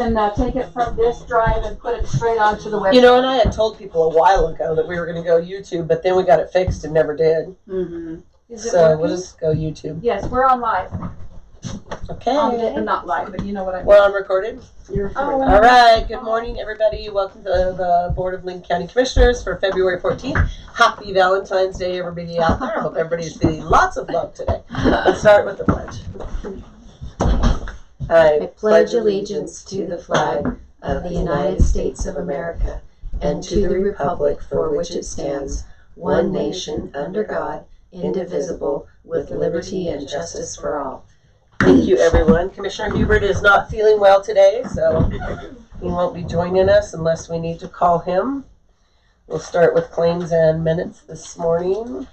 And take it from this drive and put it straight onto the website. You know, and I had told people a while ago that we were going to go YouTube, but then we got it fixed and never did. Mm-hmm. Is it so working? We'll just go YouTube. Yes, we're on live. Okay. Not live, but you know what I mean. We're on recorded. All right. Good morning, everybody. Welcome to the Board of Lincoln County Commissioners for February 14th. Happy Valentine's Day, everybody out there. I hope everybody's feeling lots of love today. Let's start with the pledge. I pledge allegiance to the flag of the United States of America and to the republic for which it stands, one nation, under God, indivisible, with liberty and justice for all. Thank you, everyone. Commissioner Hubert is not feeling well today, so he won't be joining us unless we need to call him. We'll start with claims and minutes this morning.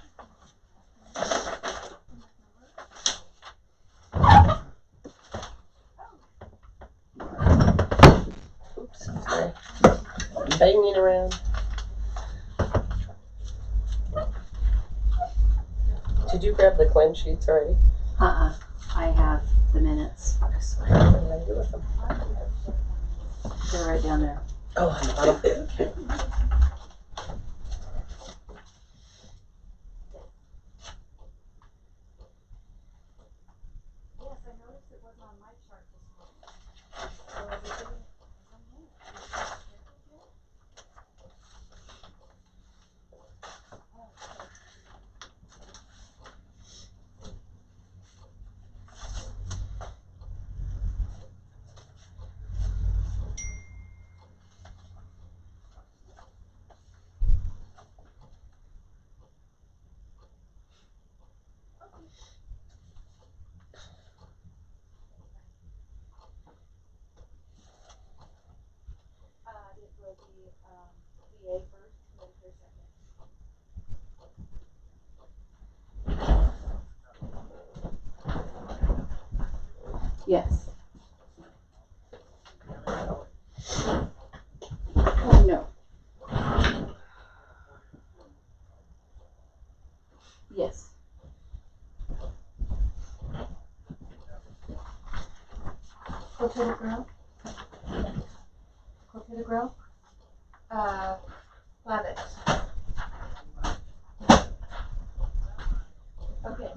Oops, sorry. I'm banging around. Did you grab the claim sheets already? I have the minutes. What did I do with them? They're right down there. Oh, on the bottom. Okay. Yes. Oh, no. Yes. Potato Grill. Potato Grill. Lavix. Okay.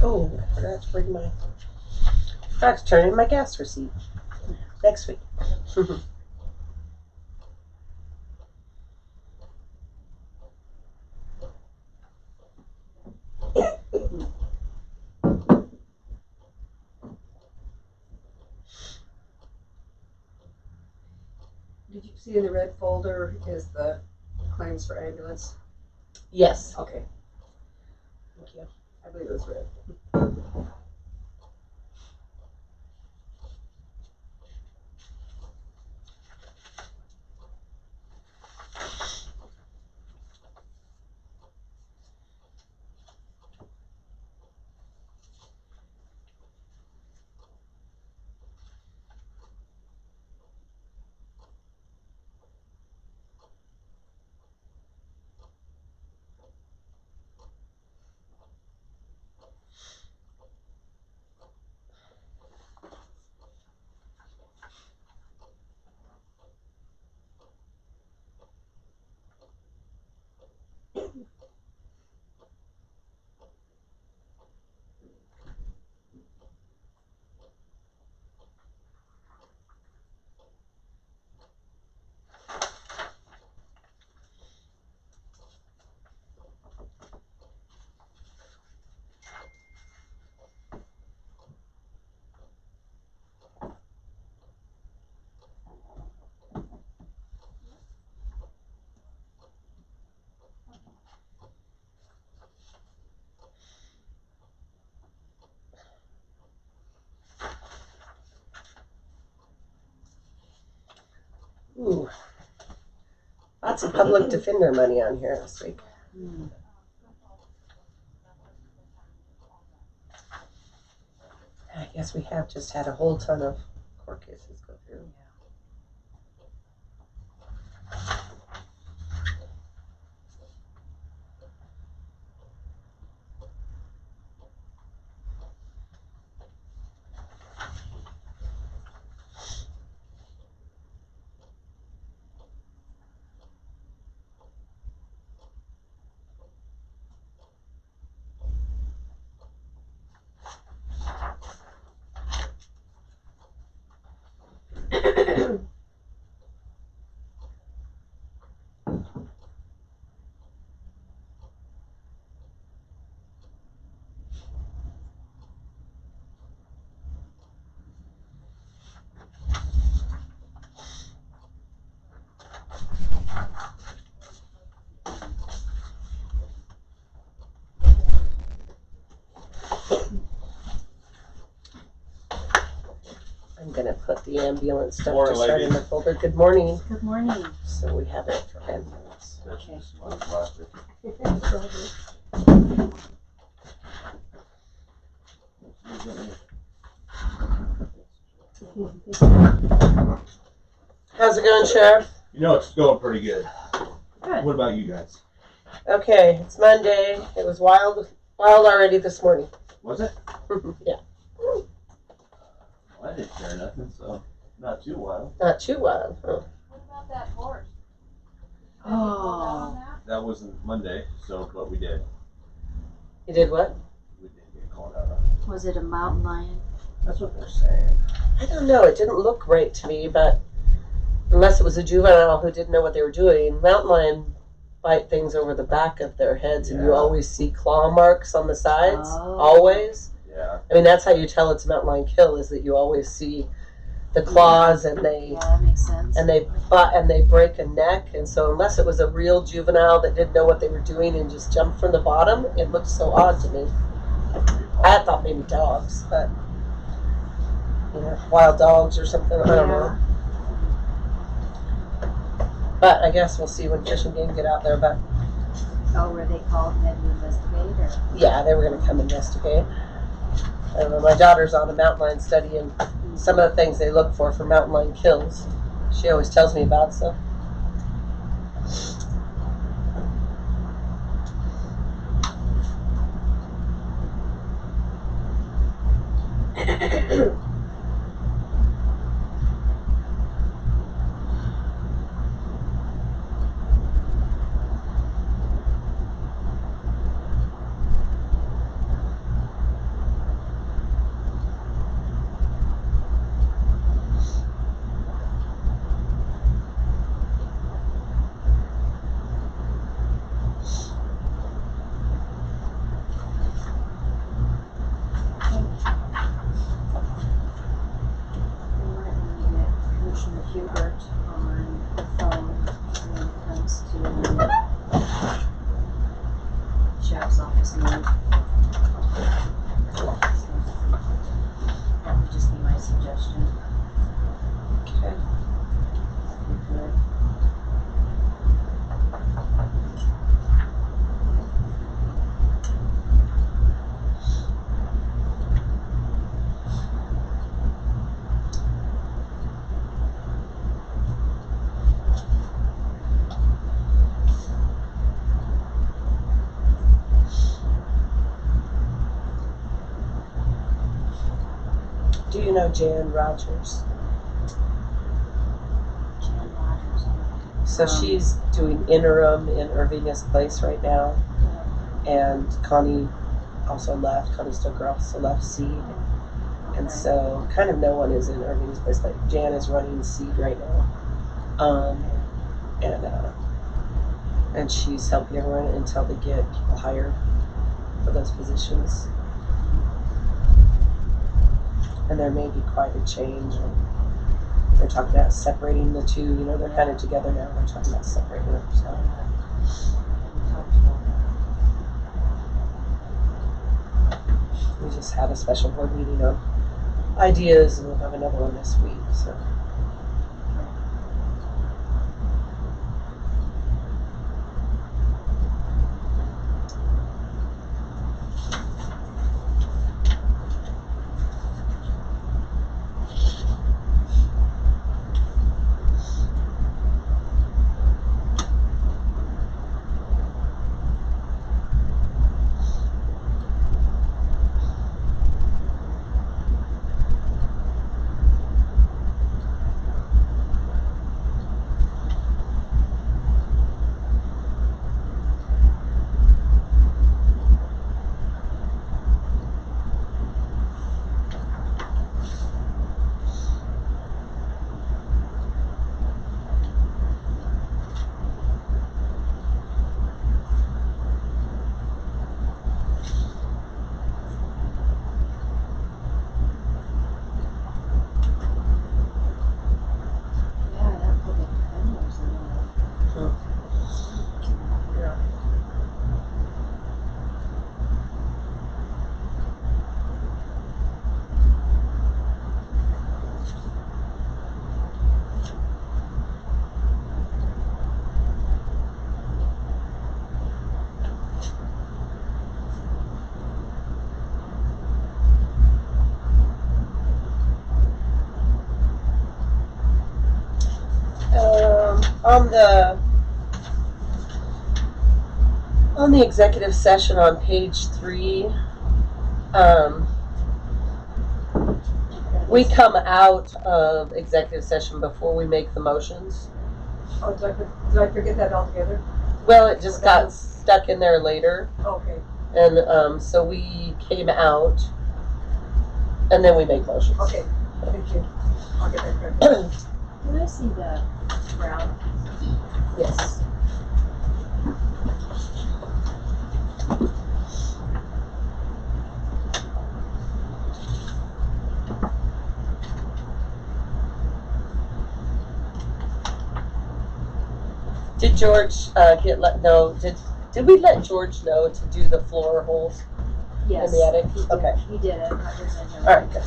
Oh, I forgot to bring my. I have to turn in my gas receipt next week. Did you see in the red folder is the claims for ambulance? Yes. Okay, Thank you. I believe it was red. Ooh. Lots of public defender money on here this week. I guess we have just had a whole ton of court cases go through. I'm gonna put the ambulance stuff Morning, to start in the ladies. folder. Good morning. Good morning. So we have it for ambulance. Okay. How's it going, Sheriff? You know, it's going pretty good. Good. What about you guys? Okay, it's Monday. It was wild already this morning. Was it? Yeah, Well, I didn't hear nothing, so not too wild. not too wild. Huh? What about that horse? Oh. That wasn't Monday, so but we did. You did what? We did get called out on it. Was it a mountain lion? That's what they're saying. I don't know. It didn't look right to me, but unless it was a juvenile who didn't know what they were doing, mountain lion bite things over the back of their heads, and you Yeah. always see claw marks on the sides. Oh. Always. Yeah. I mean, that's how you tell it's a mountain lion kill, is that you always see the claws and they Yeah, that makes sense. and they butt and they break a neck. And so unless it was a real juvenile that didn't know what they were doing and just jumped from the bottom, it looked so odd to me. I thought maybe dogs, but you know, wild dogs or something. I don't know. But I guess we'll see when Fish and Game get out there. But Oh, were they called and had to investigate, or? yeah, they were going to come investigate. I don't know. My daughter's on a mountain lion study, and some of the things they look for mountain lion kills, she always tells me about. So. Commissioner Hubert on the phone when it comes to sheriff's office move. That would just be my suggestion. Okay. If you could. Do you know Jan Rogers? Jan Rogers. So she's doing interim in Irvina's place right now, and Connie also left. Connie Stoker also left Seed, and so kind of no one is in Irvina's place. Like Jan is running Seed right now, and she's helping everyone until they get people hired for those positions. And there may be quite a change. They're talking about separating the two. You know, they're kind of together now. They're talking about separating them. So. We just had a special board meeting on ideas, and we'll have another one this week. So On the executive session on page 3, we come out of executive session before we make the motions. Oh, did I forget that altogether? Well, it just got stuck in there later, Okay, and so we came out, and then we make motions. okay, thank you. I'll get that correct. Can I see the brown? Yes. Did George did we let George know to do the floor holes Yes. in the attic? He did. Okay. He did it. I was in here. All right, good.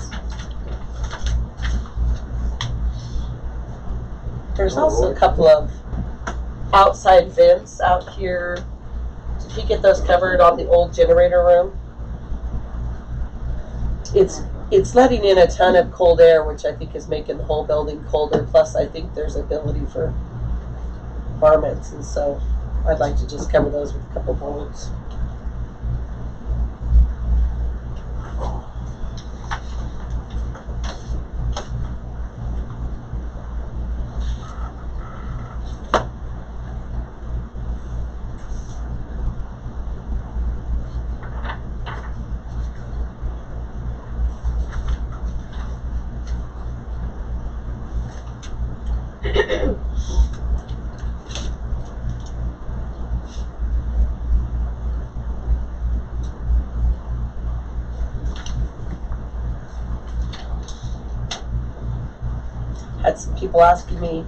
There's also a couple of outside vents out here. Did he get those covered on the old generator room? It's letting in a ton of cold air, which I think is making the whole building colder. Plus, I think there's ability for varmints, and so I'd like to just cover those with a couple bolts. Had some people asking me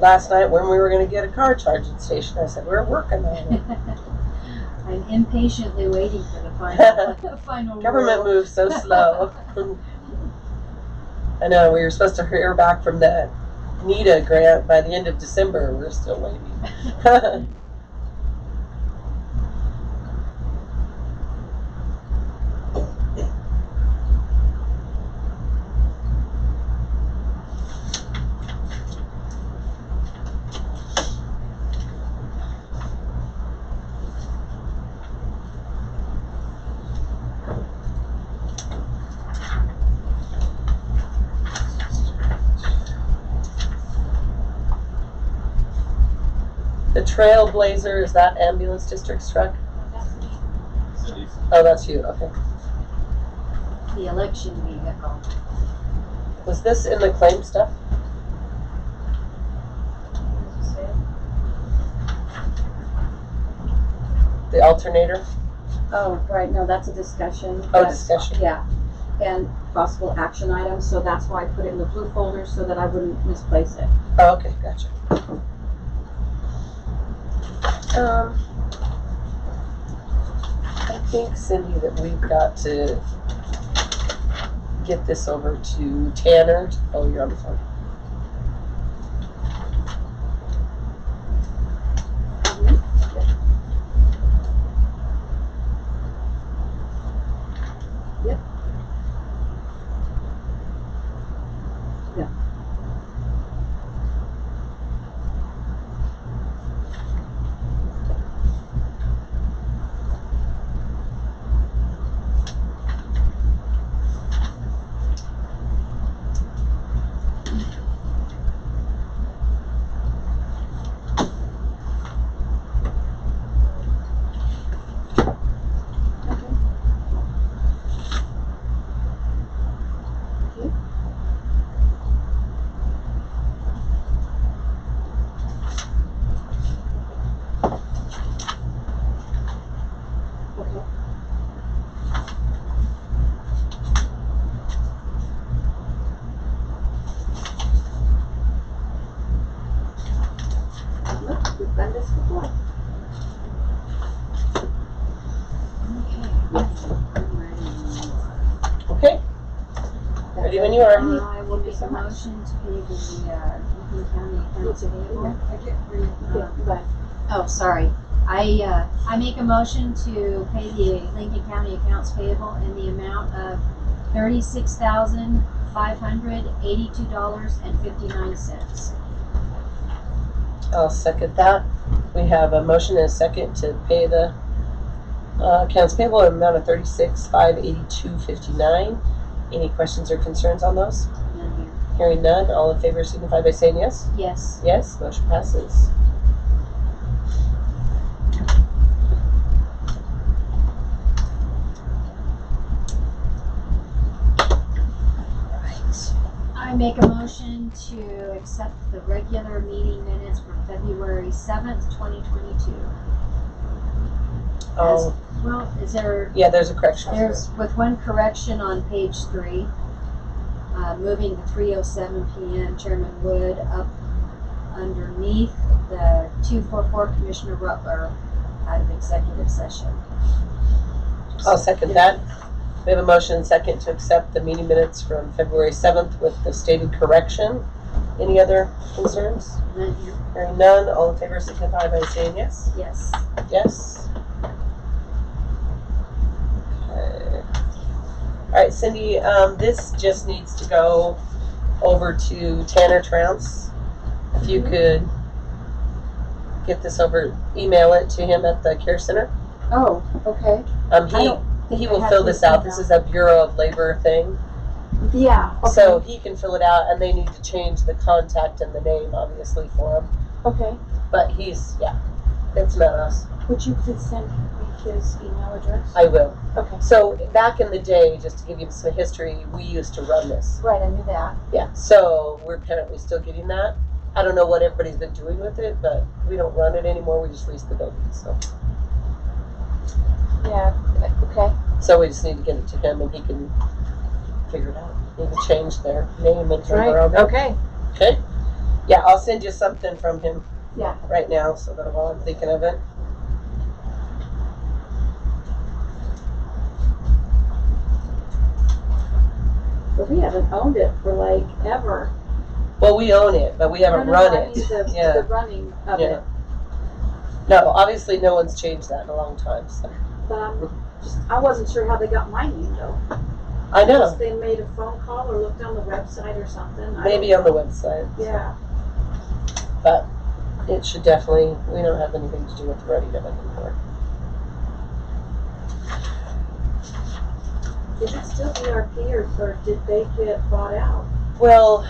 last night when we were going to get a car charging station. I said, we're working on it. I'm impatiently waiting for the final final Government rule. moves so slow. I know, we were supposed to hear back from the NEDA grant by the end of December. We're still waiting. The Trailblazer, is that ambulance district's truck? Cities. Oh, that's you, okay. The election vehicle. Was this in the claim stuff? The alternator? Oh, right, no, that's a discussion. Oh, That's- discussion. Yeah, and possible action items, so that's why I put it in the blue folder so that I wouldn't misplace it. Oh, okay, gotcha. I think, Cindy, that we've got to get this over to Tanner. Oh, you're on the phone. Yep. Yeah. Then this will work. Okay, ready when you are. I will make a motion to pay the Lincoln County accounts payable. Oh, sorry. I make a motion to pay the Lincoln County accounts payable in the amount of $36,582.59. I'll second that. We have a motion and a second to pay the accounts payable in the amount of $36,582.59. Any questions or concerns on those? None here. Hearing none, all in favor signify by saying yes. Yes. Yes, motion passes. I make a motion to accept the regular meeting minutes for February 7th, 2022. Oh, Well, is there, yeah, there's a correction. there's, with one correction on page 3, moving the 3:07 PM Chairman Wood up underneath the 244 Commissioner Rutler out of executive session. I'll second that. We have a motion and second to accept the meeting minutes from February 7th with the stated correction. Any other concerns? None here. Hearing none, all in favor signify by saying yes. Yes. Yes. Okay. All right, Cindy, this just needs to go over to Tanner Trounce. If you could get this over, email it to him at the Care Center. Oh, okay. He will fill this out. This is a Bureau of Labor thing. Yeah, okay. So he can fill it out, and they need to change the contact and the name, obviously, for him. Okay. But it's not us. Would you please send me his email address? I will. Okay. So back in the day, just to give you some history, we used to run this. Right, I knew that. Yeah. So we're apparently still getting that. I don't know what everybody's been doing with it, but we don't run it anymore. We just lease the building. So Yeah, okay. so we just need to get it to him, and he can figure it out. He can change their name and number on there. Okay. Okay. Yeah, I'll send you something from him. Yeah. Right now, so that while I'm thinking of it. But we haven't owned it for like ever. Well, we own it, but we haven't run I it. mean Yeah. the running of Yeah. it. No, obviously no one's changed that in a long time. So But I wasn't sure how they got my name though. I know. Unless they made a phone call or looked on the website or something. Maybe on the website. Yeah. But it should definitely. We don't have anything to do with the running of it anymore. Is it still ERP or did they get bought out? Well,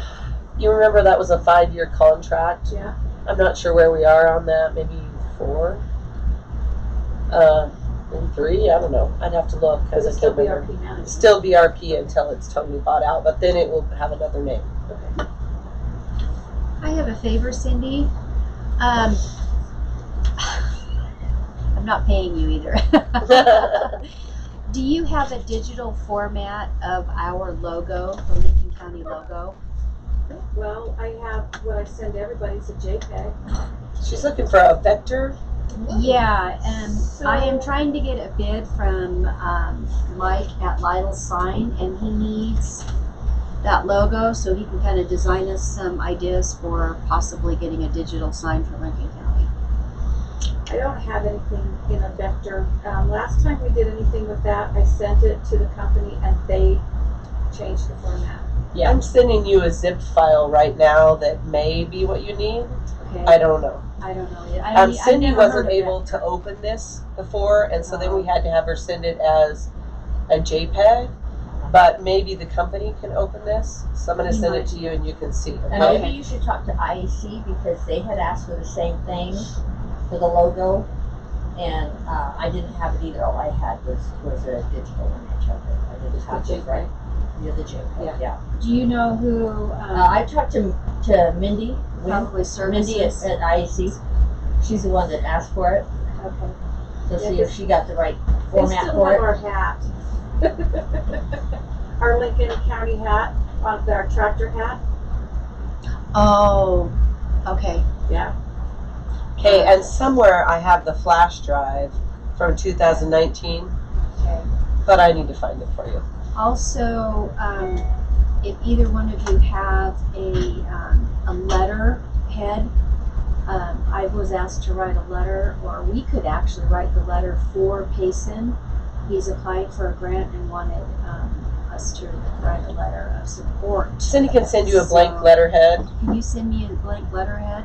you remember that was a 5-year contract. Yeah. I'm not sure where we are on that. Maybe 4. Maybe 3. I don't know. I'd have to look because I It's can't still remember. ERP management. Still BRP until it's totally bought out, but then it will have another name. Okay. I have a favor, Cindy. I'm not paying you either. Do you have a digital format of our logo, the Lincoln County logo? Well, I have what I send everybody is a JPEG. She's looking for a vector. Yeah, and So- I am trying to get a bid from Mike at Lytle Sign, and he needs that logo so he can kind of design us some ideas for possibly getting a digital sign for Lincoln County. I don't have anything in a vector. Last time we did anything with that, I sent it to the company and they changed the format. Yeah. I'm sending you a zip file right now that may be what you need. Okay. I don't know. I don't know yet. I've Cindy never wasn't heard of able that. to open this before, and so then we had to have her send it as a JPEG. But maybe the company can open this. So I'm going to send it to you and you can see. And Okay? maybe you should talk to IEC because they had asked for the same thing for the logo. And I didn't have it either. All I had was a digital image of it. I didn't have the the right. Yeah, the JPEG. Yeah. Do you know who I talked to Mindy. probably services? Mindy at IEC. She's the one that asked for it. Okay. So Yeah, see if she got the right They format still for have it. our hat. Our Lincoln County hat, on our tractor hat. Oh, okay. Yeah. Okay, and somewhere I have the flash drive from 2019, Okay. but I need to find it for you. Also, if either one of you have a letterhead, I was asked to write a letter, or we could actually write the letter for Payson. He's applied for a grant and wanted us to write a letter of support. Cindy can send you a blank So, letterhead. Can you send me a blank letterhead?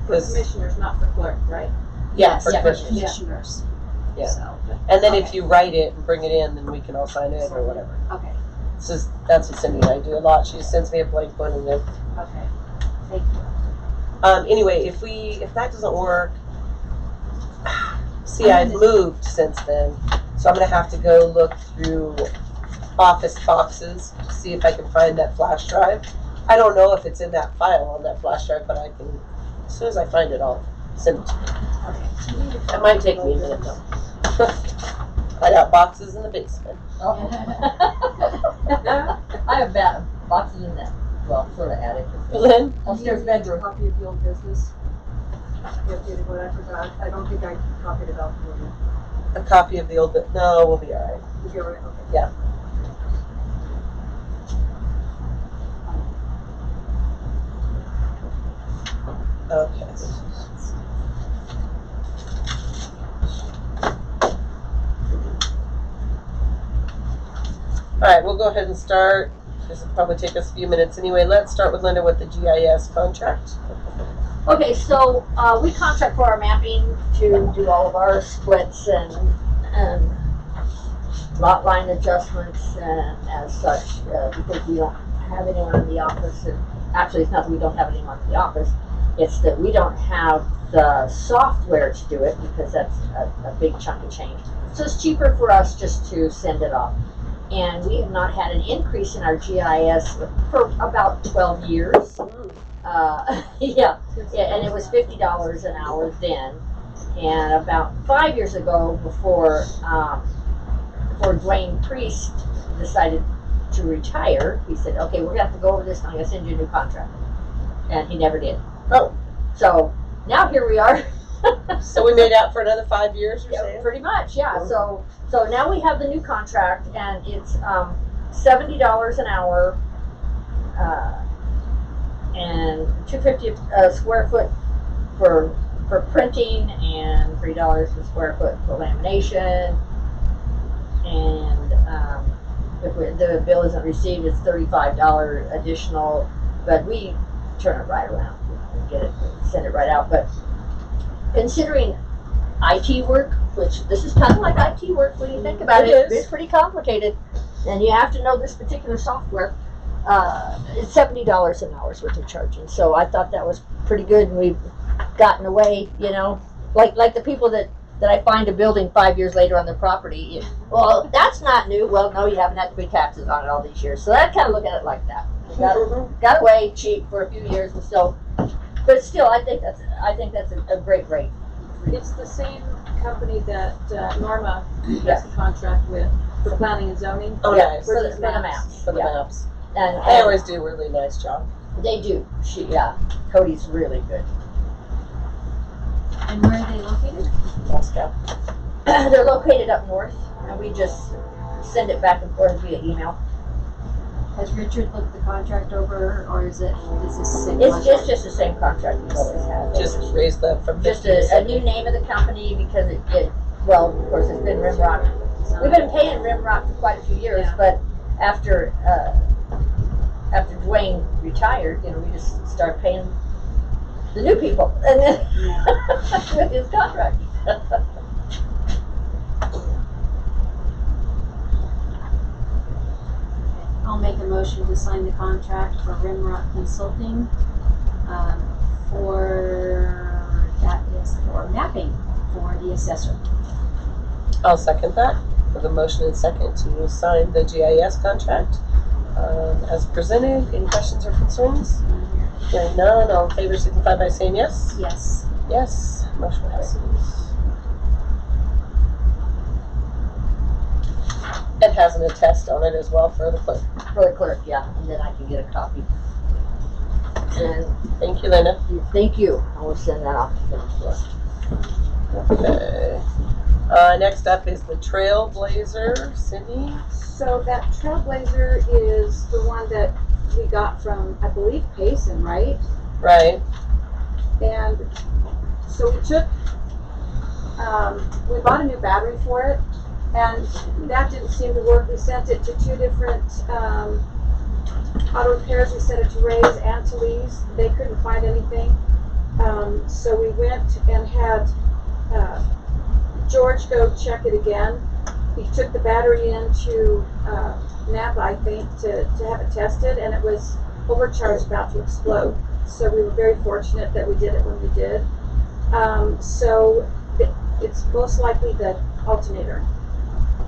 For commissioners, not for clerk, right? Yeah, Yes, for commissioners. commissioners. Yeah. So, And then if you write it and bring it in, then we can all sign it or whatever. okay, That's what Cindy and I do a lot. She just sends me a blank one and then. okay. Thank you. Anyway, if that doesn't work, see, I've moved since then, so I'm gonna have to go look through office boxes to see if I can find that flash drive. I don't know if it's in that file on that flash drive, but I can, as soon as I find it, I'll send it to you. It might take me a minute though. I got boxes in the basement. Oh. I have boxes in that, well, sort of attic. Lynn? Upstairs bedroom. Copy of the old business. You updated what I forgot. I don't think I copied it out for you. A copy of the old bit. No, we'll be alright. Is you alright? Okay. Yeah. Okay. Alright, we'll go ahead and start. This will probably take us a few minutes anyway. Let's start with Linda with the GIS contract. Okay, so we contract for our mapping to do all of our splits and lot line adjustments and as such, because we don't have anyone in the office. And actually, it's not that we don't have anyone in the office, it's that we don't have the software to do it because that's a big chunk of change. So it's cheaper for us just to send it off. And we have not had an increase in our GIS for about 12 years. Yeah, and it was $50 an hour then. And about 5 years ago, before Dwayne Priest decided to retire, he said, okay, we're gonna have to go over this and I'm gonna send you a new contract. And he never did. Oh. So now here we are. So we made out for another 5 years, you're Yeah, saying? pretty much, yeah. So now we have the new contract, and it's $70 an hour, and $2.50 a square foot for printing, and $3 a square foot for lamination. And if the bill isn't received, it's $35 additional. But we turn it right around, and get it, send it right out. But considering IT work, which this is kind of like IT work when you think about It it. is. It's pretty complicated, and you have to know this particular software. It's $70 an hour is what they're charging. So I thought that was pretty good, and we've gotten away, like the people that I find a building 5 years later on their property. Well, that's not new. Well, no, you haven't had to pay taxes on it all these years. So I kind of look at it like that. Got away cheap for a few years, and still, but still, I think that's a great rate. It's the same company that Norma has a contract with for planning and zoning. Oh, Yeah, nice. for the maps. For the Yeah. maps. And They always do a really nice job. they do. Cody's really good. And where are they located? Moscow. They're located up north, and we just send it back and forth via email. Has Richard looked the contract over, or is this the same It's contract? just the same contract we've always had. Just raised the from Just 50 to a 70. new name of the company because well, of course, it's been Rimrock. We've been paying Rimrock for quite a few years, Yeah. but after Dwayne retired, we just started paying the new people, and then with his contract. I'll make a motion to sign the contract for Rimrock Consulting, that is for mapping for the assessor. I'll second that. With a motion and second to sign the GIS contract as presented. Any questions or concerns? Hearing none, all in favor signify by saying yes. Yes. Yes, motion passes. It has an attest on it as well for the clerk. For the clerk, yeah, and then I can get a copy. And Thank you, Linda. thank you. I will send that off to them. Okay. Next up is the Trailblazer, Cindy. So that Trailblazer is the one that we got from, I believe, Payson, right? Right. And so we bought a new battery for it, and that didn't seem to work. We sent it to two different auto repairs. We sent it to Ray's and to Lee's. They couldn't find anything. So we went and had George go check it again. He took the battery into Napa, I think, to have it tested, and it was overcharged, about to explode. So we were very fortunate that we did it when we did. So it's most likely the alternator.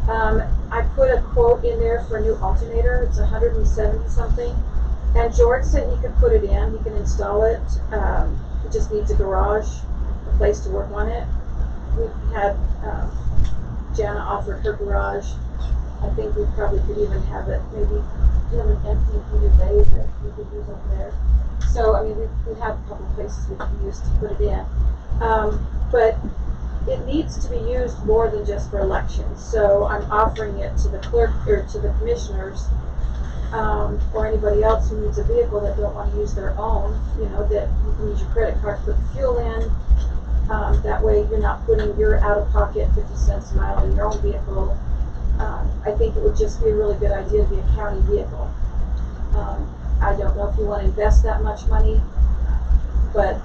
I put a quote in there for a new alternator. It's 170 something. And George said he could put it in, he can install it. It just needs a garage, a place to work on it. We had Jana offered her garage. I think we probably could even have it, maybe have an empty heated bay that we could use over there. So, I mean, we have a couple places we could use to put it in. But it needs to be used more than just for elections. So I'm offering it to the clerk, or to the commissioners, or anybody else who needs a vehicle that don't want to use their own, you know, that you can use your credit card to put the fuel in. That way you're not putting your out-of-pocket 50 cents a mile in your own vehicle. I think it would just be a really good idea to be a county vehicle. I don't know if you want to invest that much money, but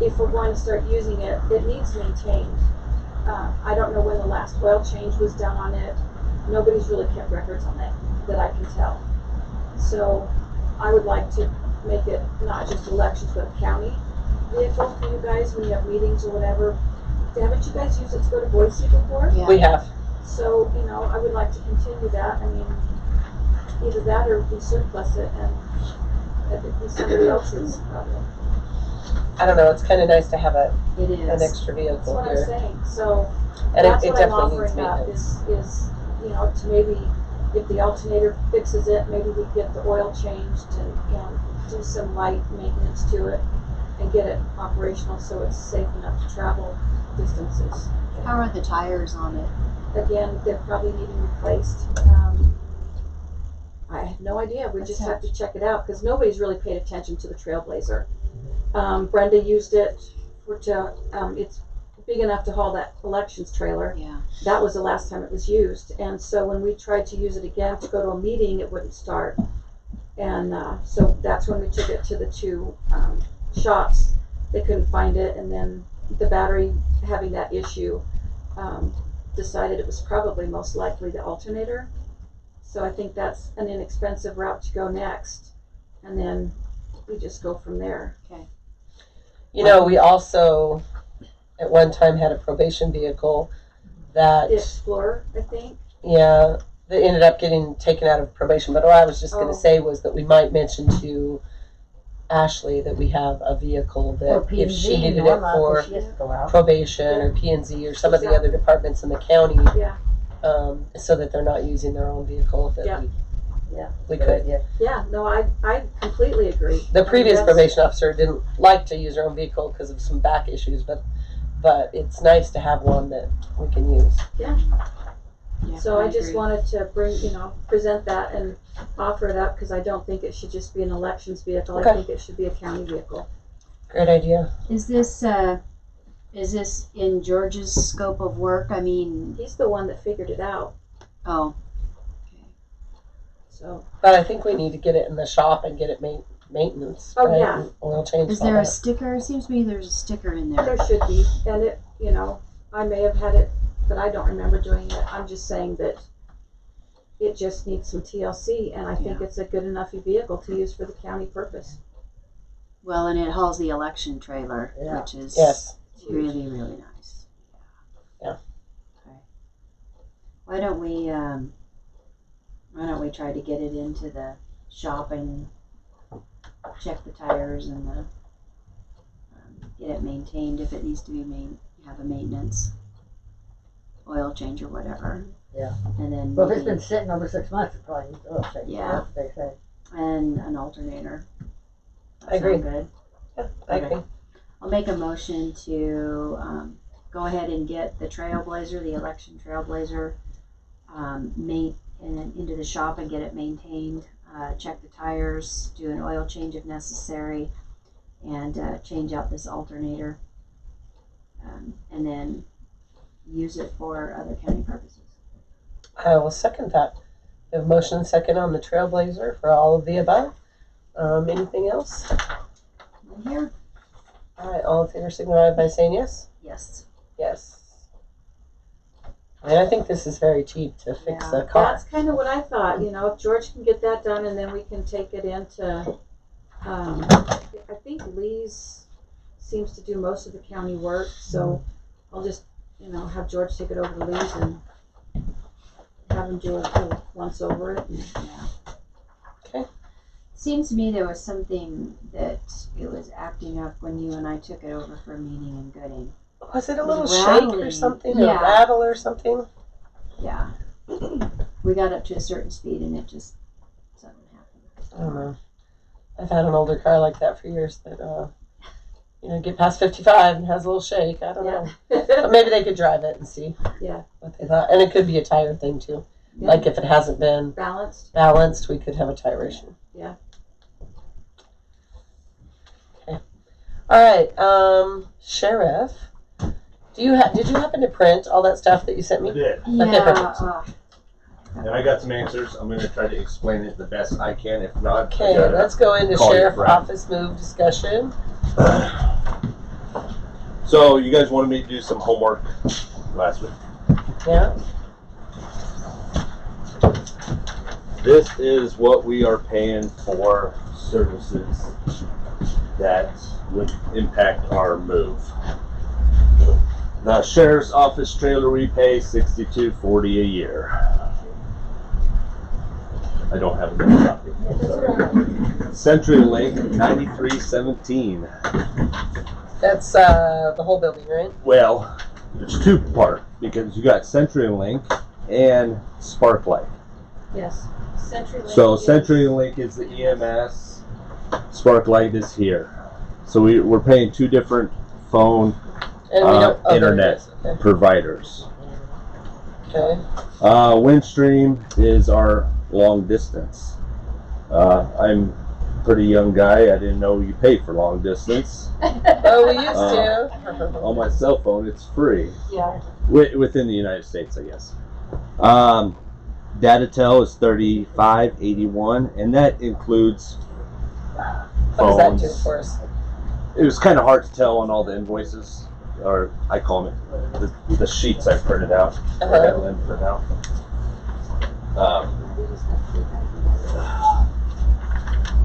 if we're going to start using it, it needs maintained. I don't know when the last oil change was done on it. Nobody's really kept records on it that I can tell. So I would like to make it not just elections, but a county vehicle for you guys when you have meetings or whatever. Haven't you guys used it to go to Boise before? Yeah. We have. So, you know, I would like to continue that. I mean, either that or we surplus it and let it be somebody else's problem. I don't know, it's kind of nice to have It an is. That's extra vehicle what I'm here. saying. So And that's it what I'm definitely needs offering up maintenance. is, you know, to maybe, if the alternator fixes it, maybe we get the oil changed and do some light maintenance to it and get it operational so it's safe enough to travel distances. How are the tires on it? Again, they're probably needing replaced. I have no idea. We just have to check it out because nobody's really paid attention to the Trailblazer. Brenda used it it's big enough to haul that elections trailer. Yeah. That was the last time it was used. And so when we tried to use it again to go to a meeting, it wouldn't start. And so that's when we took it to the two shops. They couldn't find it, and then the battery having that issue, decided it was probably most likely the alternator. So I think that's an inexpensive route to go next, and then we just go from there. You know, we also at one time had a probation vehicle that, The Explorer, I think. yeah, that ended up getting taken out of probation. But what I was just going Oh. to say was that we might mention to Ashley that we have a vehicle Or that P&Z, if she needed it Norma, for she has to go out. probation or P&Z or some of the other departments in the county, Yeah. so that they're not using their own vehiel, that Yeah. we could. Yeah, no, I completely agree. The previous That's- probation officer didn't like to use her own vehicle because of some back issues, but it's nice to have one that we can use. Yeah, So I just agree. wanted to present that and offer it up because I don't think it should just be an elections vehicle. Okay. I think it should be a county vehicle. Great idea. Is this in George's scope of work? I mean, He's the one that figured it out. oh, So But I think we need to get it in the shop and get it maintenance. Oh, right? yeah. And oil change. is and all there a that. sticker? It seems to me there's a sticker in there. there should be, and it, I may have had it, but I don't remember doing it. I'm just saying that it just needs some TLC, and I think it's a good enough vehicle to use for the county purpose. Well, and it hauls the election trailer, Yeah. which is Yes. really, really nice. Yeah. Okay. Why don't we try to get it into the shop and check the tires and get it maintained if it needs to be have a maintenance oil change or whatever. Yeah. And then Well, if it's maybe- been sitting over 6 months, it probably needs oil change. Yeah. That's what they say. and an alternator. I agree. Sound good? Yeah, I agree. I'll make a motion to go ahead and get the Trailblazer, the election Trailblazer, into the shop and get it maintained. Check the tires, do an oil change if necessary, and change out this alternator, and then use it for other county purposes. I will second that. We have a motion and second on the Trailblazer for all of the above. Anything else? In here? All right, all in favor signify by saying yes. Yes. Yes. I think this is very cheap to fix Yeah. a car. That's kind of what I thought, you know, if George can get that done and then we can take it into, I think Lee's seems to do most of the county work, so I'll just, you know, have George take it over to Lee's and have him do a once over it. Yeah. Okay. Seems to me there was something that it was acting up when you and I took it over for a meeting in Gooding. Was it a It little was shake or rattling. something? Yeah. A rattle or something? Yeah. We got up to a certain speed and it just something happened. I don't know. I've had an older car like that for years that, get past 55 and has a little shake. I don't know. But maybe they could drive it and see Yeah. what they thought. And it could be a tire thing too. Yeah. Like if it hasn't been Balanced. balanced, we could have a tire issue. Yeah. Okay. All right. Sheriff, did you happen to print all that stuff that you sent I me? did. Okay, perfect. And I got some answers. I'm going to try to explain it the best I can. If not, Okay, I gotta let's go into call your sheriff friend. office move discussion. So you guys wanted me to do some homework last week. Yeah. This is what we are paying for services that would impact our move. The sheriff's office trailer we pay $62.40 a year. I don't have another copy. Sorry. CenturyLink $93.17. That's the whole building, right? Well, it's two part because you got CenturyLink and Sparklight. Yes. CenturyLink. So is- CenturyLink is the EMS, Sparklight is here. So we're paying two different phone And we don't. Oh, there it internet is. Okay. providers. Okay. Windstream is our long distance. I'm a pretty young guy. I didn't know you pay for long distance. Oh, we used to. On my cell phone, it's free. Yeah. Within the United States, I guess. Datatel is $35.81, and that includes What does that phones. do for us? It was kind of hard to tell on all the invoices, or I call them the sheets I printed out. I got Lynn print out.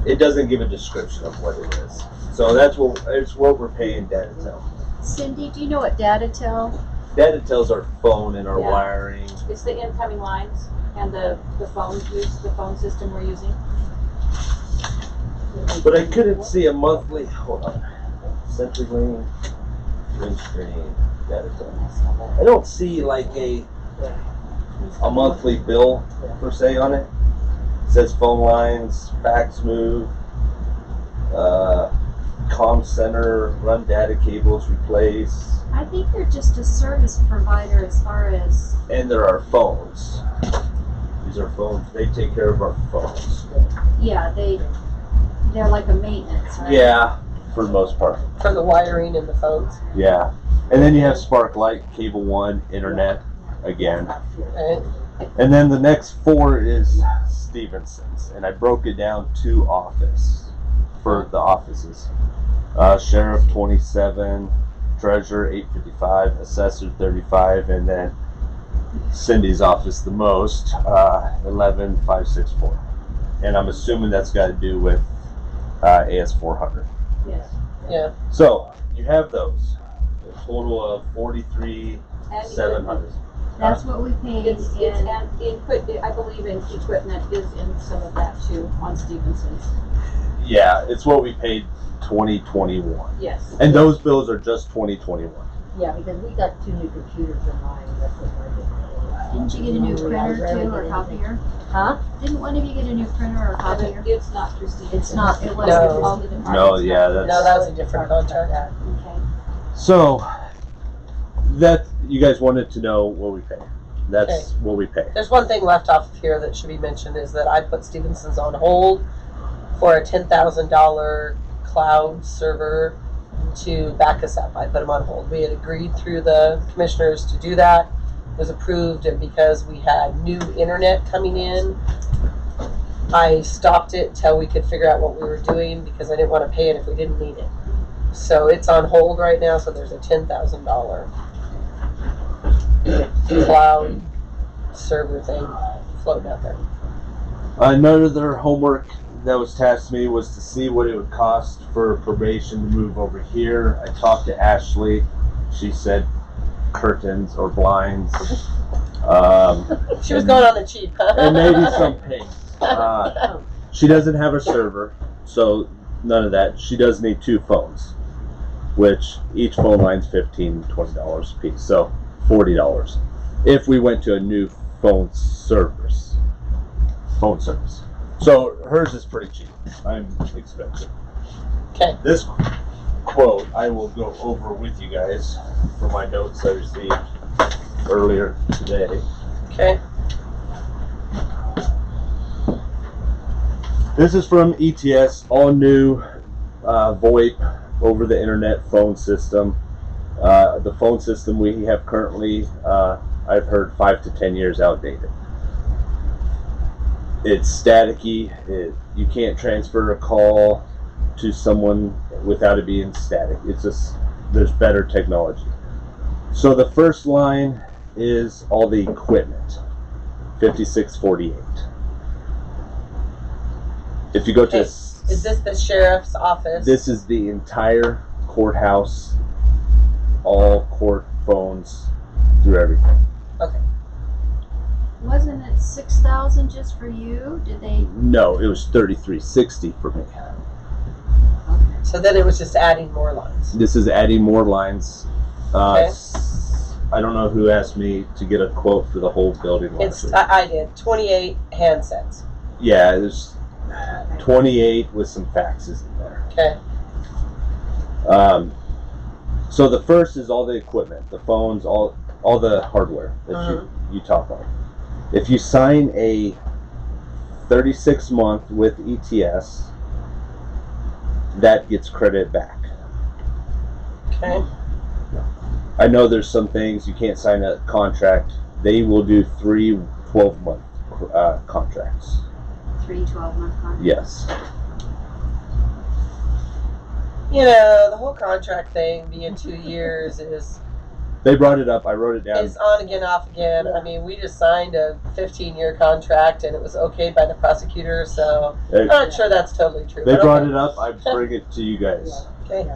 It doesn't give a description of what it is, so it's what we're paying Datatel. Cindy, do you know what Datatel? Datatel's our phone and our Yeah. wiring. It's the incoming lines and the phone system we're using. But I couldn't see a monthly. Hold on. CenturyLink, Windstream, Datatel. I don't see like a monthly bill per se on it. It says phone lines, fax move, comm center, run data cables, replace, I think they're just a service provider as far as, and there are phones. These are phones. They take care of our phones. yeah, they're like a maintenance, right? Yeah, for the most part. For the wiring and the phones. Yeah. And then you have Sparklight, Cable One, Internet again. Right. And then the next four is Stevenson's. And I broke it down to office for the offices. Sheriff 27, Treasurer 855, Assessor 35, and then Cindy's office the most, 11564. And I'm assuming that's got to do with AS400. Yes. Yeah. So you have those. A total of 43,700. That's what we paid It's in, and input. I believe in equipment is in some of that too on Stevenson's. Yeah, it's what we paid 2021. Yes. And those bills are just 2021. Yeah, because we got 2 new computers in mine, that's what we're doing. Didn't you get a new printer too, or copier? Huh? Didn't one of you get a new printer or copier? It's not Christine. It's not, it No. wasn't all the departments. No, yeah, No, that was a different contract. Okay. So that you guys wanted to know what we pay. That's what we pay. There's one thing left off of here that should be mentioned is that I put Stevenson's on hold for a $10,000 cloud server to back us up. I put them on hold. We had agreed through the commissioners to do that. It was approved, and because we had new internet coming in, I stopped it till we could figure out what we were doing because I didn't want to pay it if we didn't need it. So it's on hold right now, so there's a $10,000 cloud server thing floating out there. Another homework that was tasked to me was to see what it would cost for probation to move over here. I talked to Ashley. She said curtains or blinds. She was going on the cheap, huh? And maybe some paint. She doesn't have a server, so none of that. She does need 2 phones, which each phone line's $15, $20 a piece, so $40 if we went to a new phone service. So hers is pretty cheap. I'm expensive. Okay. This quote I will go over with you guys for my notes I received earlier today. Okay. This is from ETS, all new VoIP over the internet phone system. The phone system we have currently, I've heard 5 to 10 years outdated. It's staticky. You can't transfer a call to someone without it being static. It's just, there's better technology. So the first line is all the equipment, 5648. If you go to, Is this the sheriff's office? this is the entire courthouse, all court phones, through everything. Wasn't it 6,000 just for you? Did they? No, it was 3360 for me. So then it was just adding more lines. This is adding more lines. Okay. I don't know who asked me to get a quote for the whole building last It's week. I did 28 handsets. Yeah, there's 28 with some faxes in there. Okay. So the first is all the equipment, the phones, all the hardware that you talk on. If you sign a 36-month with ETS, that gets credit back. Okay. I know there's some things you can't sign a contract. They will do 3 12-month contracts. 3 12-month contracts? Yes. You know, the whole contract thing being 2 years is They brought it up. I wrote it down. on again, off again. I mean, we just signed a 15-year contract and it was okayed by the prosecutor, so I'm not sure that's totally true. They but brought okay. it up. I bring it to you guys. Okay.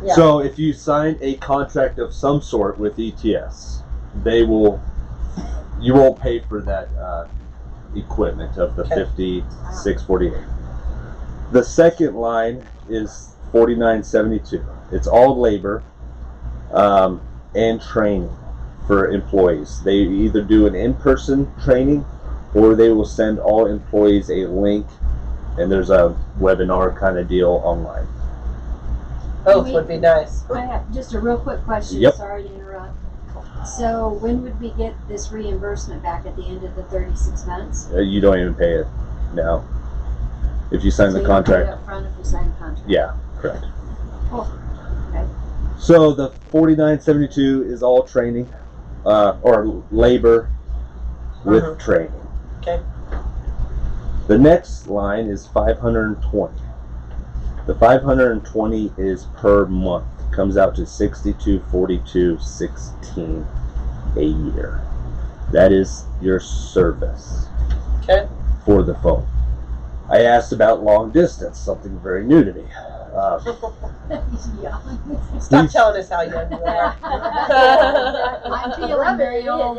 Yeah. So if you sign a contract of some sort with ETS, you won't pay for that equipment of the 5648. The second line is 4972. It's all labor and training for employees. They either do an in-person training or they will send all employees a link, and there's a webinar kind of deal online. Both would be nice. I have just a real quick question. Yep. Sorry to interrupt. So when would we get this reimbursement back at the end of the 36 months? You don't even pay it now. If you sign So the you don't pay it contract. up front if we sign the contract? Yeah, correct. Cool. Okay. So the 4972 is all training, or labor with training. Okay. The next line is 520. The 520 is per month. Comes out to 6242.16 a year. That is your service Okay. for the phone. I asked about long distance, something very new to me. Yeah. Stop telling us how young you are. I'm feeling very old.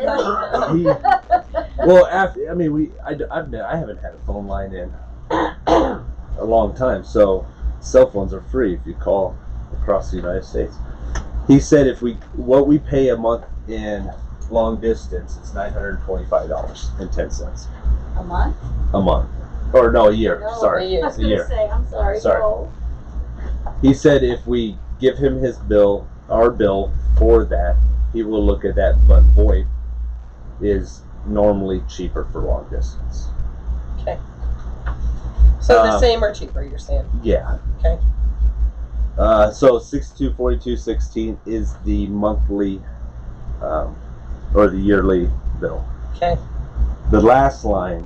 Well, I haven't had a phone line in a long time, so cell phones are free if you call across the United States. He said what we pay a month in long distance, it's $925.10 A month? a month. Or no, a year. No, Sorry, a year. I was a gonna year. say, I'm sorry, Sorry. no. He said if we give him his bill, our bill for that, he will look at that. But VoIP is normally cheaper for long distance. So the Um, same or cheaper, you're saying? Yeah. Okay. So 6242.16 is the monthly or the yearly bill. Okay. The last line,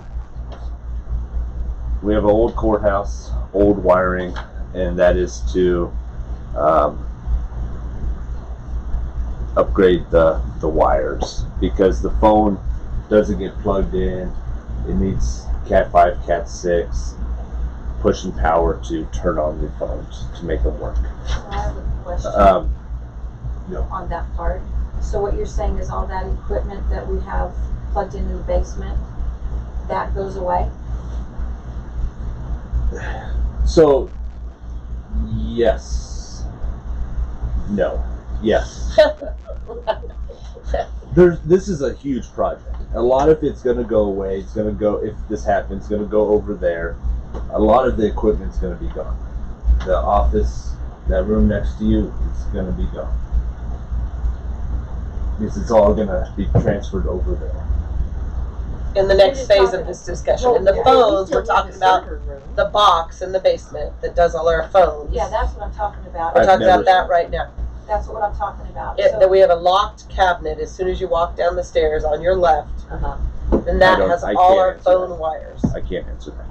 we have an old courthouse, old wiring, and that is to upgrade the wires because the phone doesn't get plugged in. It needs Cat 5, Cat 6, pushing power to turn on the phones to make them work. I have a question on that part. So what you're saying is all that equipment that we have plugged into the basement, that goes away? So, yes. No. Yes. This is a huge project. A lot of it's going to go away. It's going to go, if this happens, it's going to go over there. A lot of the equipment's going to be gone. The office, that room next to you, is going to be gone. Because it's all going to be transferred over there. In the next phase of this discussion, in the Yeah, phones, we we're still need talking the about server room. the box in the basement that does all our phones. Yeah, that's what I'm talking about. We're I've talking never- about that right now. That's what I'm talking about. That we have a locked cabinet as soon as you walk down the stairs on your left, Uh-huh. and that I has can't all our answer phone that. wires. I can't answer that.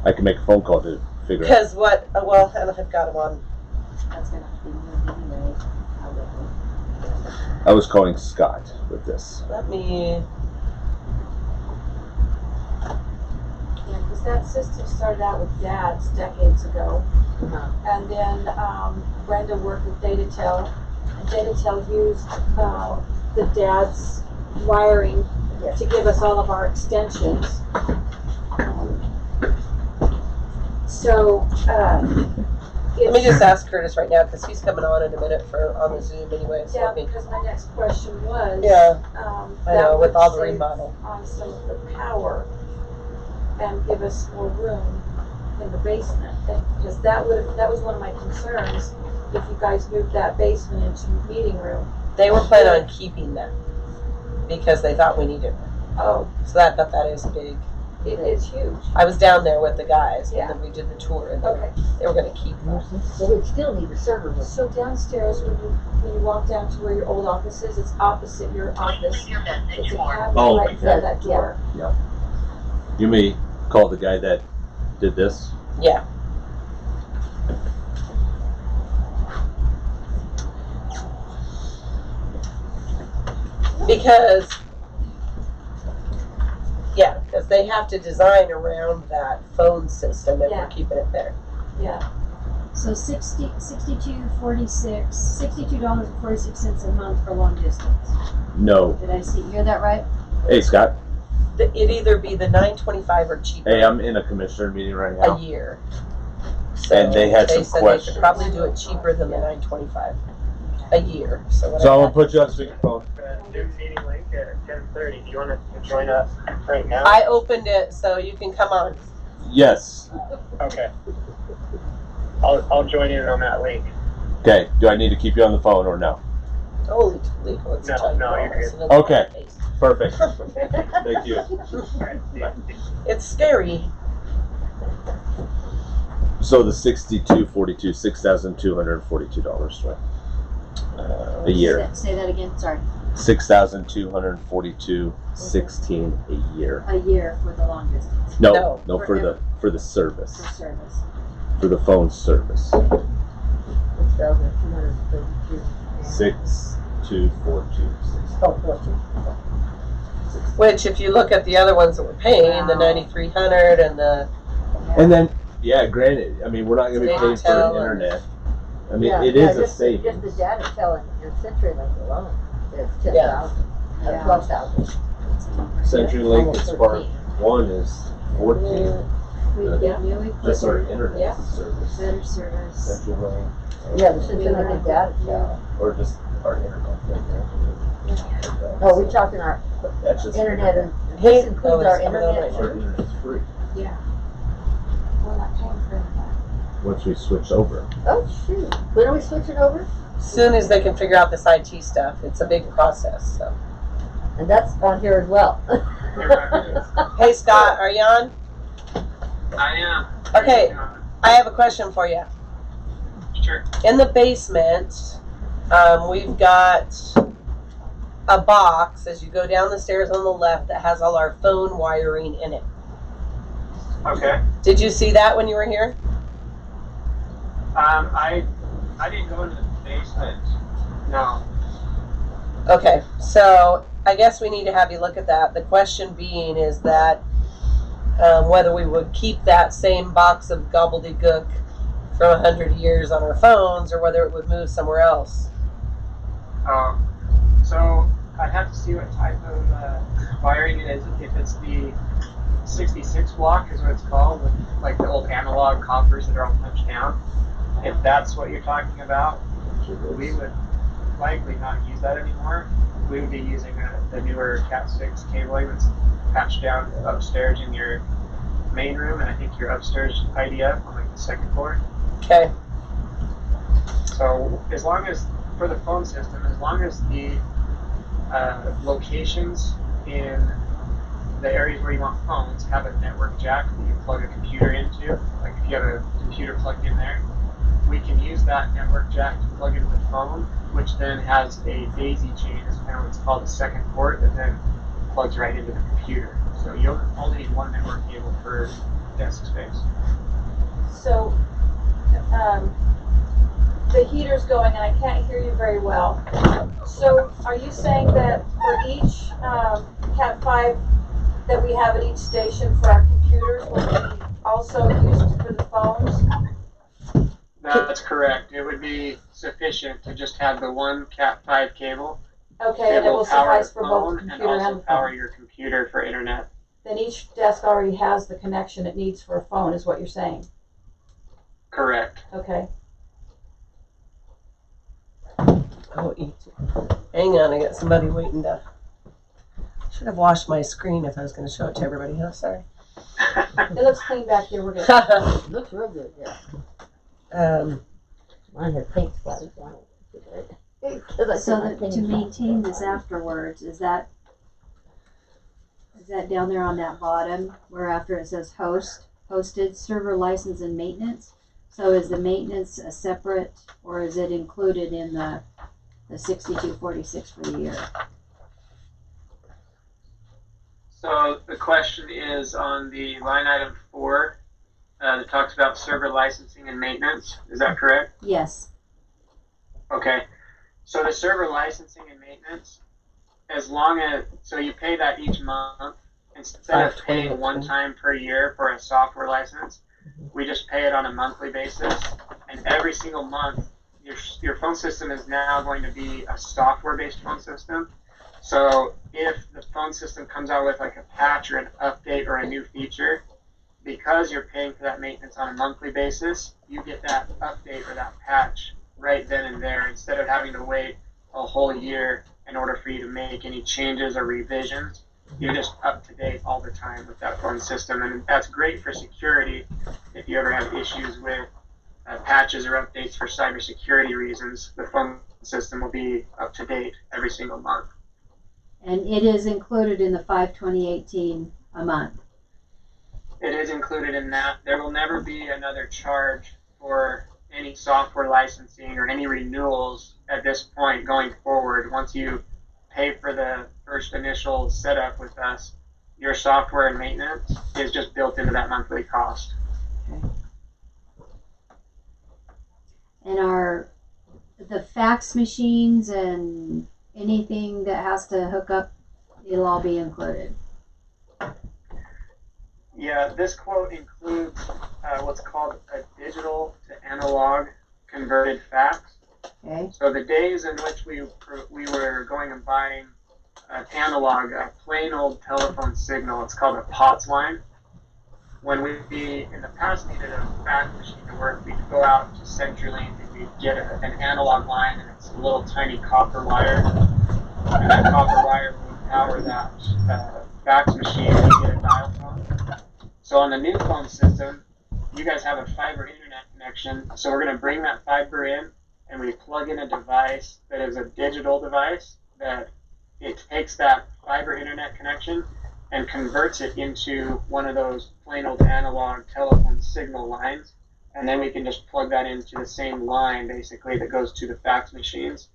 I can make a phone call to figure out. Because what? Well, and I've got them on. That's gonna have to be moved anyway. I was calling Scott with this. Let me. Yeah, because that system started out with Dad's decades ago. Uh-huh. And then Brenda worked with Datatel, and Datatel used the Dad's wiring Yes. to give us all of our extensions. So Let me just ask Curtis right now because he's coming on in a minute on the Zoom anyway. So yeah, let me. because my next question was Yeah, I that know with would all the save remodel. on some of the power and give us more room in the basement. Because that was one of my concerns if you guys moved that basement into meeting room. They were planning on keeping that because they thought we needed it. Oh, So that is big. it is huge. I was down there with the guys Yeah. when we did the tour, and Okay. they were going to keep that. So we'd still need the server room. So downstairs, when you walk down to where your old office is, it's opposite your office. It's a cabinet Oh, right in front of that door. You may call the guy that did this. Yeah. Because they have to design around that phone system and Yeah. we're keeping it there. Yeah. So $62.46 a month for long distance. No. Did I hear that right? Hey, Scott. It'd either be the $9.25 or cheaper Hey, I'm in a commissioner meeting right a now. year. So And they had some said questions. They should probably do it cheaper than the $9.25 a year. So what So I I'm gonna had- put you on speakerphone. New meeting link at 10:30. Do you want to join us right now? I opened it so you can come on. Yes. Okay. I'll join in on that link. Okay. Do I need to keep you on the phone or no? Holy Toledo, it's a No, giant no, you're ball, good. so it doesn't Okay. have a face. Perfect. Thank you. All right. See you. It's scary. So the 6242, $6,242, right? A year. Say that again, sorry. 6,242.16 a year. A year for the long distance, No, No, for the service, for service. for the phone service. 6,232. 6242.16. Oh, 14. Which, if you look at the other ones that we're paying, the Wow. 9,300 and the And then, yeah, granted, I mean, we're not gonna be paying for Datatel. internet. I mean, Yeah, it yeah, is a just the savings. data telling and CenturyLink alone is Yeah. 10,000, Yeah. 12,000. CenturyLink Almost is part 13. one is 14. We Yeah. get new That's our equipment, internet Yeah. service. better service. CenturyLink, Yeah, the CenturyLink and data tel. or just our internet thing there. Oh, we're talking our That's just internet and Hey, this includes our coming on internet Our too? internet's free We're not paying for that. once we switch over. Oh, shoot. When are we switching over? Soon as they can figure out this IT stuff, it's a big process, so. And that's on here as well. Hey Scott, are you on? I am. Okay, I have a question for you. Sure. In the basement, we've got a box as you go down the stairs on the left that has all our phone wiring in it. Okay. Did you see that when you were here? I didn't go into the basement. No. Okay, so I guess we need to have you look at that. The question being is that whether we would keep that same box of gobbledygook from 100 years on our phones or whether it would move somewhere else. So I'd have to see what type of wiring it is. If it's the 66 block is what it's called, with like the old analog coppers that are all punched down. If that's what you're talking about, we would likely not use that anymore. We would be using the newer Cat 6 cabling that's patched down upstairs in your main room, and I think your upstairs IDF on like the second floor. Okay. So as long as, for the phone system, as long as the locations in the areas where you want phones have a network jack that you plug a computer into, like if you have a computer plugged in there, we can use that network jack to plug into the phone, which then has a daisy chain, is kind of what's called a second port, that then plugs right into the computer. So you only need one network cable per desk space. So, the heater's going and I can't hear you very well. So are you saying that for each Cat 5 that we have at each station for our computers will be also used for the phones? That's correct. It would be sufficient to just have the one Cat 5 cable. Okay, and it will power suffice the for both phone the and computer also and the power phone. your computer for internet. Then each desk already has the connection it needs for a phone, is what you're saying? Correct. Okay. Oh, hang on, I got somebody waiting to. Should have washed my screen if I was going to show it to everybody. Huh? Sorry. It looks clean back here, we're good. It looks real good, yeah. Mine had paint splatters on it. So that to maintain this afterwards, is that down there on that bottom where after it says hosted server license and maintenance? So is the maintenance a separate, or is it included in the 6246 for the year? So the question is on the line item 4 that talks about server licensing and maintenance. Is that correct? Yes. Okay. So the server licensing and maintenance, as long as, so you pay that each month instead of paying one time per year for a software license, we just pay it on a monthly basis. And every single month, your phone system is now going to be a software-based phone system. So if the phone system comes out with like a patch or an update or a new feature, because you're paying for that maintenance on a monthly basis, you get that update or that patch right then and there instead of having to wait a whole year in order for you to make any changes or revisions. You're just up to date all the time with that phone system, and that's great for security. If you ever have issues with patches or updates for cybersecurity reasons, the phone system will be up to date every single month. And it is included in the 5/2018 a month. It is included in that. There will never be another charge for any software licensing or any renewals at this point going forward. Once you pay for the first initial setup with us, your software and maintenance is just built into that monthly cost. And are the fax machines and anything that has to hook up, it'll all be included? Yeah, this quote includes what's called a digital to analog converted fax. Okay. So the days in which we were going and buying an analog, a plain old telephone signal, it's called a POTS line. when we in the past needed a fax machine to work, we'd go out to CenturyLink and we'd get an analog line, and it's a little tiny copper wire. And that copper wire would power that fax machine to get a dial phone. So on the new phone system, you guys have a fiber internet connection. So we're going to bring that fiber in, and we plug in a device that is a digital device that it takes that fiber internet connection and converts it into one of those plain old analog telephone signal lines. And then we can just plug that into the same line, basically, that goes to the fax machines.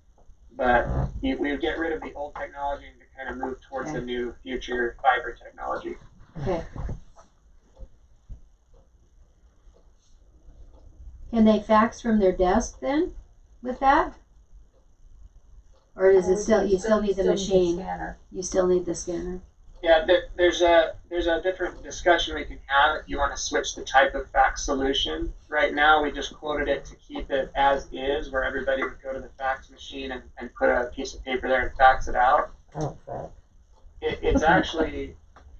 But we would get rid of the old technology and to kind of move towards the new future fiber technology. Okay. Can they fax from their desk then with that? Or is it still, you still need the machine? You still need the scanner? Yeah, there's a different discussion we can have if you want to switch the type of fax solution. Right now, we just quoted it to keep it as is, where everybody would go to the fax machine and put a piece of paper there and fax it out. Oh, fax. It's actually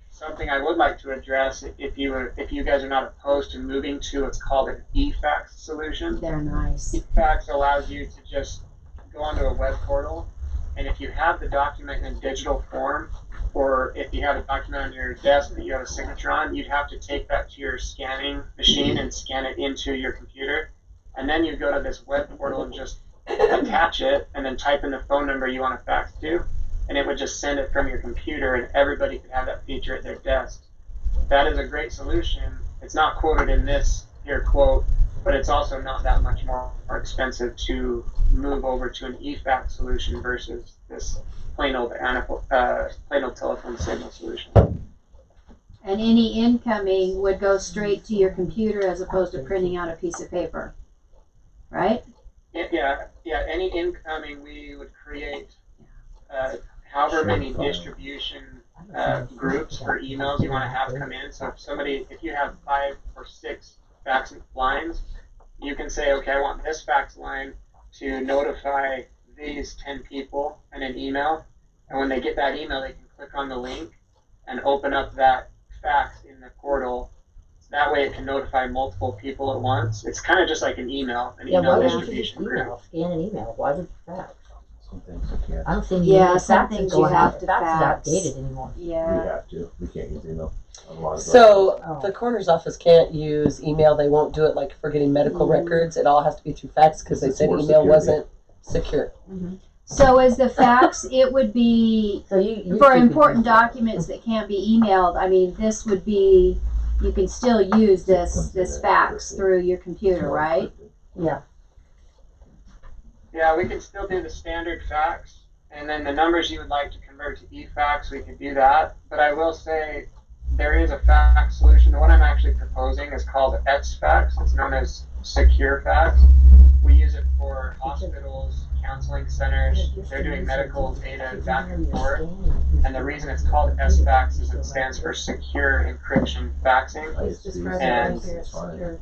something I would like to address if you guys are not opposed to moving to what's called an e-fax solution. They're nice. E-fax allows you to just go onto a web portal, and if you have the document in a digital form, or if you have a document on your desk that you have a signature on, you'd have to take that to your scanning machine and scan it into your computer. And then you go to this web portal and just attach it and then type in the phone number you want to fax to, and it would just send it from your computer, and everybody could have that feature at their desk. That is a great solution. It's not quoted in this here quote, but it's also not that much more expensive to move over to an e-fax solution versus this plain old telephone signal solution. And any incoming would go straight to your computer as opposed to printing out a piece of paper, right? Yeah. Any incoming, we would create however many distribution groups for emails you want to have come in. So if you have 5 or 6 fax lines, you can say, okay, I want this fax line to notify these 10 people in an email. And when they get that email, they can click on the link and open up that fax in the portal. That way it can notify multiple people at once. It's kind of just like an email distribution group. Scan an email. Why would you fax? Some things you can't. I don't think some things you have to fax. fax. Is outdated anymore. Yeah. We have to. We can't use email. On a lot of So the coroner's office can't use email. They won't do it like for getting medical records. It all has to be through fax because they said more email security. wasn't secure. So as the fax, it would be So you for important documents that can't be emailed. I mean, this would be, you can still use this fax through your computer, right? Yeah. Yeah, we can still do the standard fax, and then the numbers you would like to convert to e-fax, we could do that. But I will say there is a fax solution. The one I'm actually proposing is called X-Fax. It's known as Secure Fax. We use it for hospitals, counseling centers. They're doing medical data back and forth. And the reason it's called S-Fax is it stands for Secure Encryption Faxing. And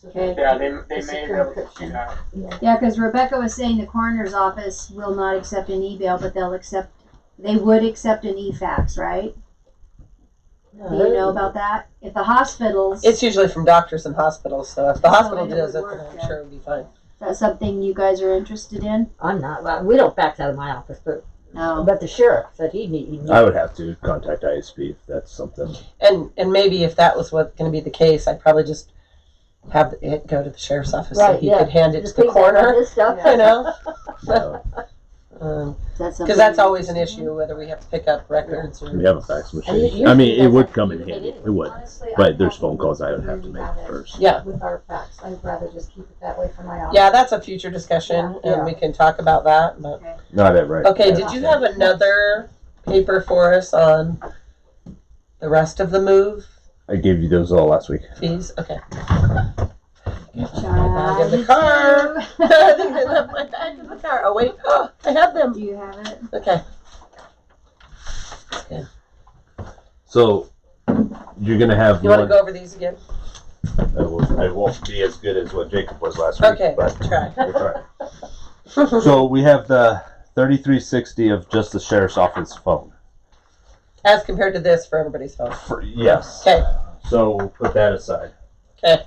Okay. yeah, they may be able to do that. Yeah, because Rebecca was saying the coroner's office will not accept an email, but they would accept an e-fax, right? Do you know about that? If the hospitals, It's usually from doctors and hospitals, so if the hospital then it does would it, work, then yeah. I'm sure it'll be fine. that's something you guys are interested in? I'm not. Well, we don't fax out of my office, but No. the sheriff said he'd need. I would have to contact ISP if that's something. And maybe if that was what's going to be the case, I'd probably just have it go to the sheriff's office so Right, he yeah. could hand it Just to the take that coroner. this stuff. You know, Uh, because that's always an issue whether we have to pick up records or. we have a fax And machine. you I mean, guys it would have come to in communicate handy. it. It would. Honestly, But I there's don't phone calls I would really have to make have it first. Yeah. With our fax, I'd rather just keep it that way for my office. Yeah, that's a future discussion, Yeah. and we can talk about that. But Not at right. okay, did you have another paper for us on the rest of the move I gave you those all last week. fees? Okay. Child, in the car. I think I left my bag in the car. Oh wait, oh, I have them. Do you have it? Okay. So you're gonna have You want to one. go over these again? I won't be as good as what Jacob was last week. Okay, but try. we'll try. So we have the 3360 of just the sheriff's office phone. As compared to this for everybody's phone. Yes. Okay. So we'll put that aside. Okay.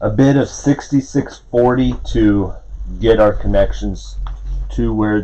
A bid of $66.40 to get our connections to where